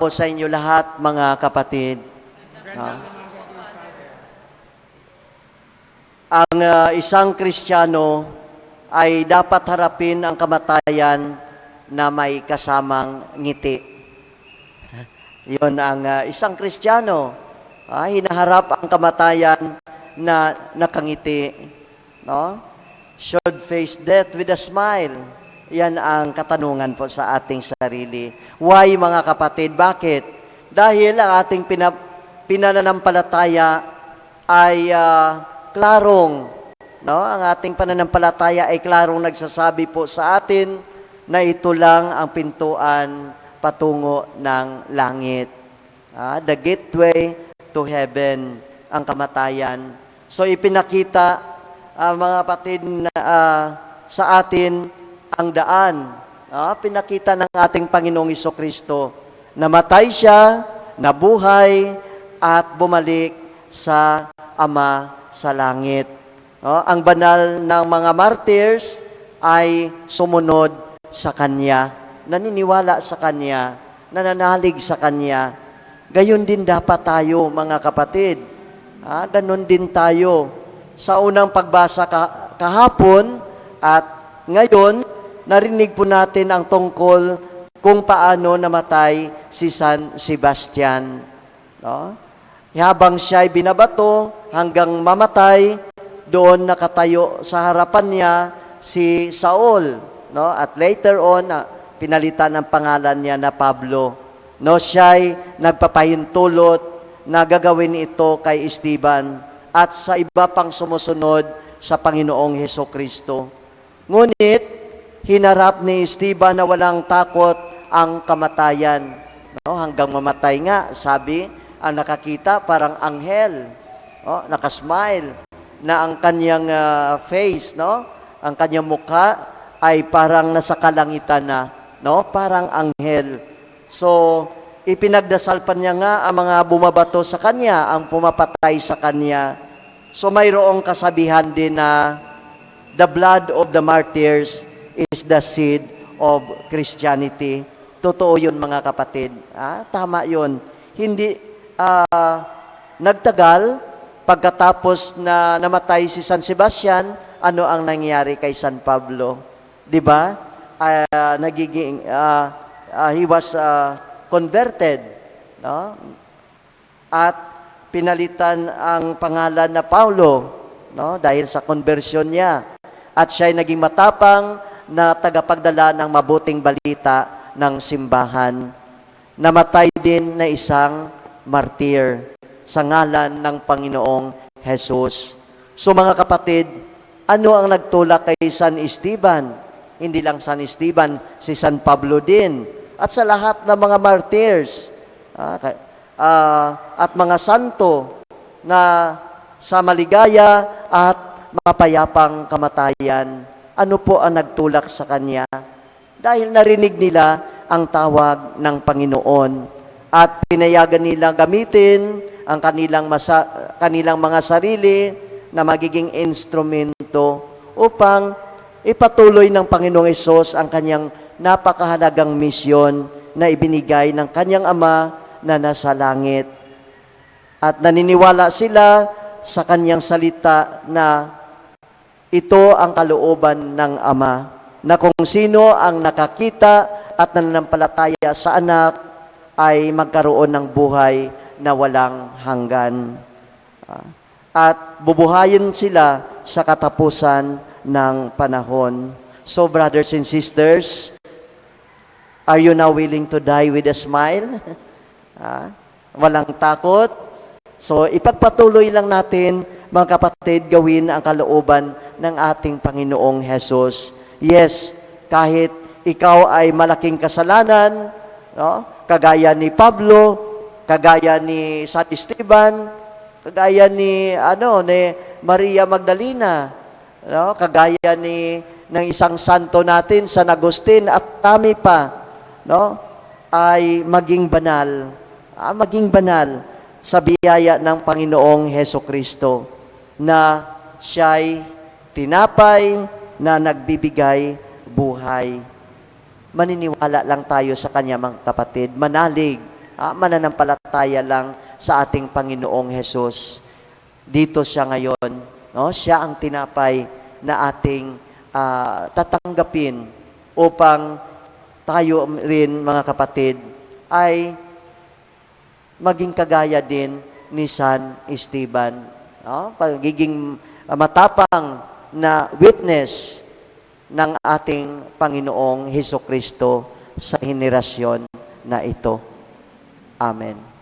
po sa inyo lahat, mga kapatid. Ang isang Kristiyano ay dapat harapin ang kamatayan na may kasamang ngiti. Yun ang isang Kristiyano. Hinaharap ang kamatayan na nakangiti. No? Should face death with a smile. Yan ang katanungan po sa ating sarili. Why, mga kapatid? Bakit? Dahil ang ating pinananampalataya ay klarong. No? Ang ating pananampalataya ay klarong nagsasabi po sa atin na ito lang ang pintuan patungo ng langit. The gateway to heaven, ang kamatayan. So ipinakita, mga kapatid, sa atin ang daan. Pinakita ng ating Panginoong Jesucristo. Namatay siya, nabuhay, at bumalik sa Ama sa langit. Ang banal ng mga martyrs ay sumunod sa Kanya, naniniwala sa Kanya, nananalig sa Kanya. Gayon din dapat tayo, mga kapatid. Ganon din tayo. Sa unang pagbasa kahapon at ngayon, narinig po natin ang tungkol kung paano namatay si San Sebastian. No? Habang siya ay binabato hanggang mamatay, doon nakatayo sa harapan niya si Saul. No? At later on, pinalitan ang pangalan niya na Pablo. No, siya ay nagpapahintulot na gagawin ito kay Esteban at sa iba pang sumusunod sa Panginoong Hesukristo. Ngunit, hinarap ni Esteban na walang takot ang kamatayan. No? Hanggang mamatay nga, sabi, ang nakakita parang anghel. Nakasmile na ang kanyang face, no? Ang kanyang mukha ay parang nasa kalangitan na, no? Parang anghel. So, ipinagdasal pa niya nga ang mga bumabato sa kanya, ang pumapatay sa kanya. So, mayroong kasabihan din na the blood of the martyrs is the seed of Christianity. Totoo yun, mga kapatid. Tama yun. Hindi nagtagal, pagkatapos na namatay si San Sebastian, ano ang nangyari kay San Pablo? Diba? He was converted. No? At pinalitan ang pangalan na Paulo, no? Dahil sa conversion niya. At siya ay naging matapang na tagapagdala ng mabuting balita ng simbahan. Namatay din na isang martir sa ngalan ng Panginoong Jesus. So mga kapatid, ano ang nagtulak kay San Esteban? Hindi lang San Esteban, si San Pablo din. At sa lahat ng mga martyrs at mga santo na sa maligaya at mapayapang kamatayan. Ano po ang nagtulak sa kanya? Dahil narinig nila ang tawag ng Panginoon at pinayagan nila gamitin ang kanilang mga sarili na magiging instrumento upang ipatuloy ng Panginoong Hesus ang kanyang napakahalagang misyon na ibinigay ng kanyang Ama na nasa langit. At naniniwala sila sa kanyang salita na ito ang kalooban ng Ama, na kung sino ang nakakita at nananampalataya sa anak ay magkaroon ng buhay na walang hanggan. At bubuhayin sila sa katapusan ng panahon. So, brothers and sisters, are you now willing to die with a smile? Walang takot? So, ipagpatuloy lang natin, mga kapatid, gawin ang kalooban ng ating Panginoong Jesus. Yes, kahit ikaw ay malaking kasalanan, no? Kagaya ni Pablo, kagaya ni San Esteban, kagaya ni Maria Magdalena, no? Kagaya ng isang santo natin, San Agustin, at dami pa, no? Ay maging banal sa biyaya ng Panginoong Hesukristo na siya'y tinapay na nagbibigay buhay. Maniniwala lang tayo sa Kanya, mga kapatid. Manalig mananampalataya lang sa ating Panginoong Hesus. Dito siya ngayon, no? Siya ang tinapay na ating tatanggapin upang tayo rin, mga kapatid, ay maging kagaya din ni San Esteban. No? Pagiging matapang na witness ng ating Panginoong Hesukristo sa henerasyon na ito. Amen.